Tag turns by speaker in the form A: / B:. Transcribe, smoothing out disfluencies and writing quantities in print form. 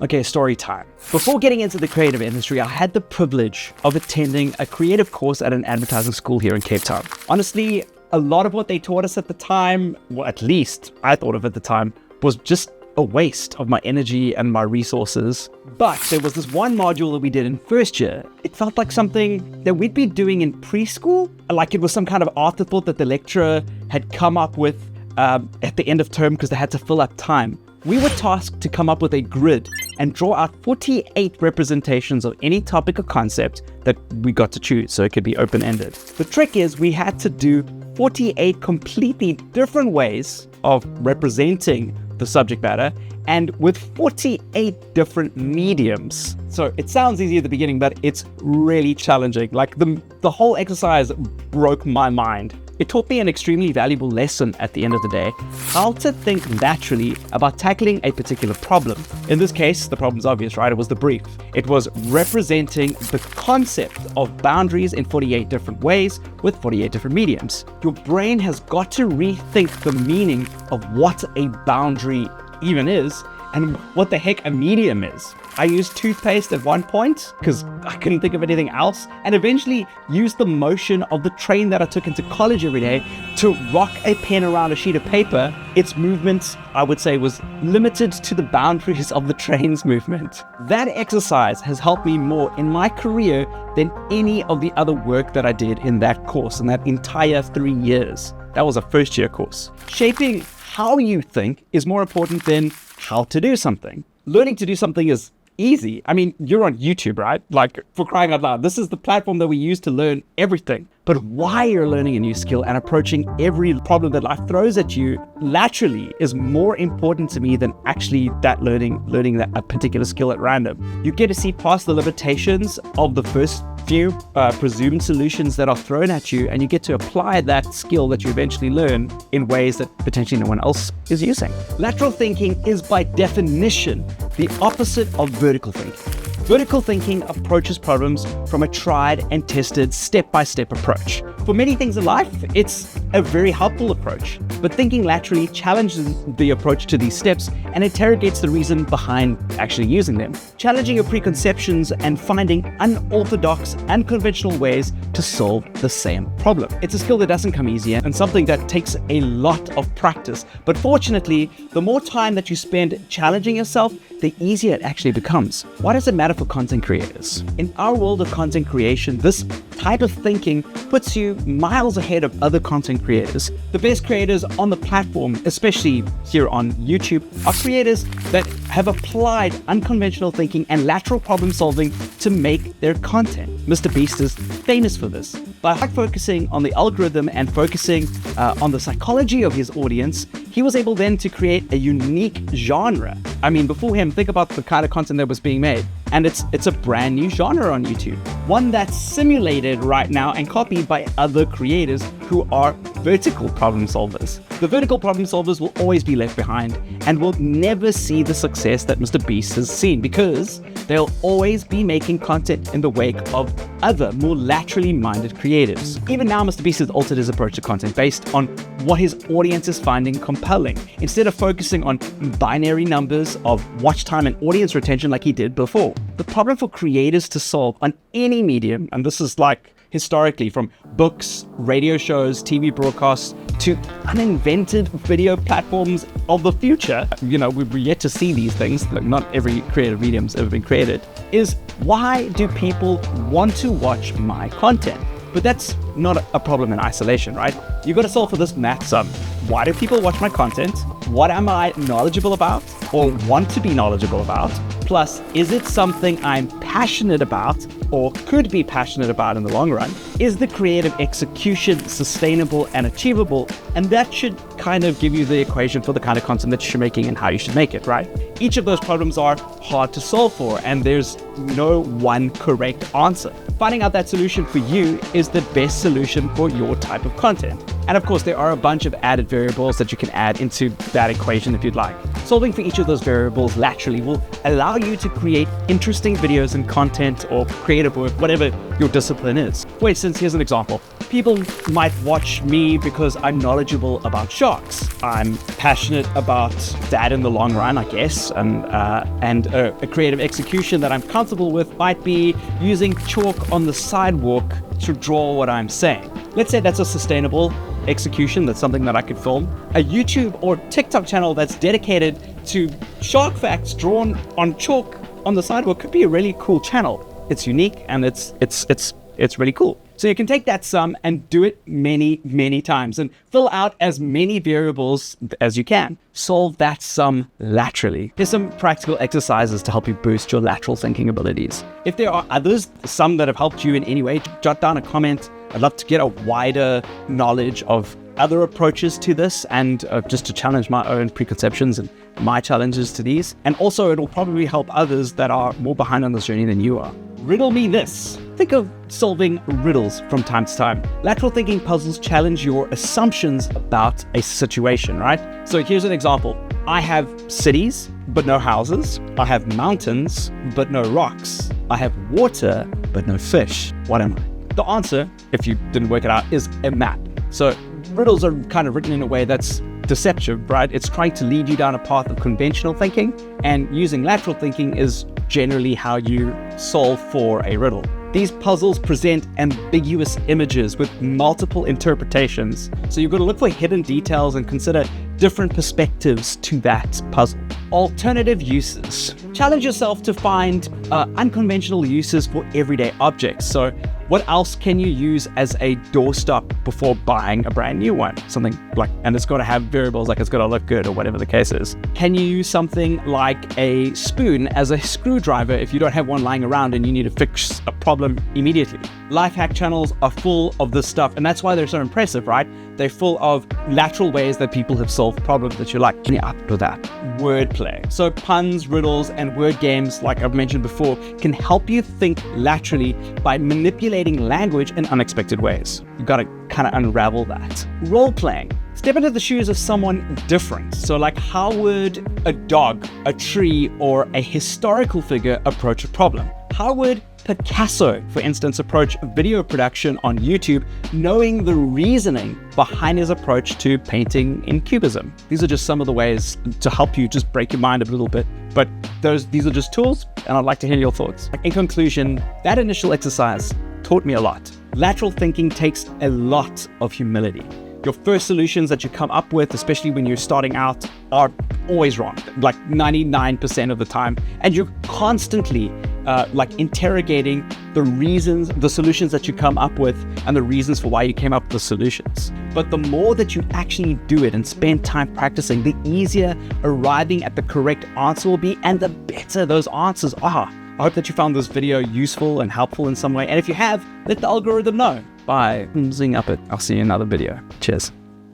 A: Okay, story time. Before getting into the creative industry, I had the privilege of attending a creative course at an advertising school here in Cape Town. Honestly, a lot of what they taught us at the time, well, at least I thought of at the time, was just a waste of my energy and my resources. But there was this one module that we did in first year. It felt like something that we'd be doing in preschool, like it was some kind of afterthought that the lecturer had come up with at the end of term because they had to fill up time. We were tasked to come up with a grid and draw out 48 representations of any topic or concept that we got to choose, so it could be open-ended. The trick is we had to do 48 completely different ways of representing the subject matter and with 48 different mediums. So it sounds easy at the beginning, but it's really challenging. Like the whole exercise broke my mind. It taught me an extremely valuable lesson at the end of the day, how to think naturally about tackling a particular problem. In this case, the problem's obvious, right? It was the brief. It was representing the concept of boundaries in 48 different ways with 48 different mediums. Your brain has got to rethink the meaning of what a boundary even is and what the heck a medium is. I used toothpaste at one point because I couldn't think of anything else, and eventually used the motion of the train that I took into college every day to rock a pen around a sheet of paper. Its movement, I would say, was limited to the boundaries of the train's movement. That exercise has helped me more in my career than any of the other work that I did in that course, in that entire 3 years. That was a first year course. Shaping how you think is more important than how to do something. Learning to do something is easy. I mean, you're on YouTube, right? Like, for crying out loud, this is the platform that we use to learn everything. But why you're learning a new skill and approaching every problem that life throws at you laterally is more important to me than actually learning that a particular skill at random. You get to see past the limitations of the first few presumed solutions that are thrown at you, and you get to apply that skill that you eventually learn in ways that potentially no one else is using. Lateral thinking is by definition the opposite of vertical thinking. Vertical thinking approaches problems from a tried and tested step-by-step approach. For many things in life, it's a very helpful approach, but thinking laterally challenges the approach to these steps and interrogates the reason behind actually using them, challenging your preconceptions and finding unorthodox, unconventional ways to solve the same problem. It's a skill that doesn't come easy and something that takes a lot of practice, but fortunately, the more time that you spend challenging yourself, the easier it actually becomes. Why does it matter for content creators? In our world of content creation, this type of thinking puts you miles ahead of other content creators. The best creators on the platform, especially here on YouTube, are creators that have applied unconventional thinking and lateral problem solving to make their content. Mr. Beast is famous for this. By focusing on the algorithm and focusing on the psychology of his audience, he was able then to create a unique genre. I mean, before him, think about the kind of content that was being made. And it's a brand new genre on YouTube. One that's simulated right now and copied by other creators who are vertical problem solvers. The vertical problem solvers will always be left behind and will never see the success that Mr. Beast has seen because they'll always be making content in the wake of other, more laterally minded creatives. Even now, Mr. Beast has altered his approach to content based on what his audience is finding compelling, instead of focusing on binary numbers of watch time and audience retention like he did before. The problem for creators to solve on any medium, and this is like historically from books, radio shows, TV broadcasts, to uninvented video platforms of the future, you know, we're yet to see these things, like not every creative medium's ever been created, is why do people want to watch my content? But that's not a problem in isolation, right? You got to solve for this math sum. Why do people watch my content? What am I knowledgeable about or want to be knowledgeable about? Plus, is it something I'm passionate about or could be passionate about in the long run? Is the creative execution sustainable and achievable? And that should kind of give you the equation for the kind of content that you're making and how you should make it, right? Each of those problems are hard to solve for, and there's no one correct answer. Finding out that solution for you is the best solution for your type of content. And of course, there are a bunch of added variables that you can add into that equation if you'd like. Solving for each of those variables laterally will allow you to create interesting videos and content or creative work, whatever your discipline is. For instance, here's an example. People might watch me because I'm knowledgeable about sharks. sharks. I'm passionate about that in the long run, I guess, and a creative execution that I'm comfortable with might be using chalk on the sidewalk to draw what I'm saying. Let's say that's a sustainable execution. That's something that I could film. A YouTube or TikTok channel that's dedicated to shark facts drawn on chalk on the sidewalk could be a really cool channel. It's unique and it's really cool. So you can take that sum and do it many, many times and fill out as many variables as you can. Solve that sum laterally. Here's some practical exercises to help you boost your lateral thinking abilities. If there are others, some that have helped you in any way, jot down a comment. I'd love to get a wider knowledge of other approaches to this and just to challenge my own preconceptions and my challenges to these. And also it'll probably help others that are more behind on this journey than you are. Riddle me this. Think of solving riddles from time to time. Lateral thinking puzzles challenge your assumptions about a situation, right? So here's an example. I have cities, but no houses. I have mountains, but no rocks. I have water, but no fish. What am I? The answer, if you didn't work it out, is a map. So riddles are kind of written in a way that's deceptive, right? It's trying to lead you down a path of conventional thinking, and using lateral thinking is generally how you solve for a riddle. These puzzles present ambiguous images with multiple interpretations, so you've got to look for hidden details and consider different perspectives to that puzzle. Alternative uses. Challenge yourself to find unconventional uses for everyday objects. So what else can you use as a doorstop before buying a brand new one? Something like, and it's got to have variables like it's got to look good or whatever the case is. Can you use something like a spoon as a screwdriver if you don't have one lying around and you need to fix a problem immediately? Life hack channels are full of this stuff, and that's why they're so impressive, right? They're full of lateral ways that people have solved problems that you like. Can you up to that? Wordplay. So puns, riddles, and word games, like I've mentioned before, can help you think laterally by manipulating language in unexpected ways. You've got to kind of unravel that. Role playing. Step into the shoes of someone different. So like, how would a dog, a tree, or a historical figure approach a problem? How would Picasso, for instance, approach video production on YouTube, knowing the reasoning behind his approach to painting in Cubism? These are just some of the ways to help you just break your mind a little bit. But these are just tools, and I'd like to hear your thoughts. In conclusion, that initial exercise taught me a lot. Lateral thinking takes a lot of humility. Your first solutions that you come up with, especially when you're starting out, are always wrong, like 99% of the time. And you're constantly interrogating the reasons, the solutions that you come up with, and the reasons for why you came up with the solutions. But the more that you actually do it and spend time practicing, the easier arriving at the correct answer will be, and the better those answers are. I hope that you found this video useful and helpful in some way. And if you have, let the algorithm know by thumbsing up it. I'll see you in another video. Cheers.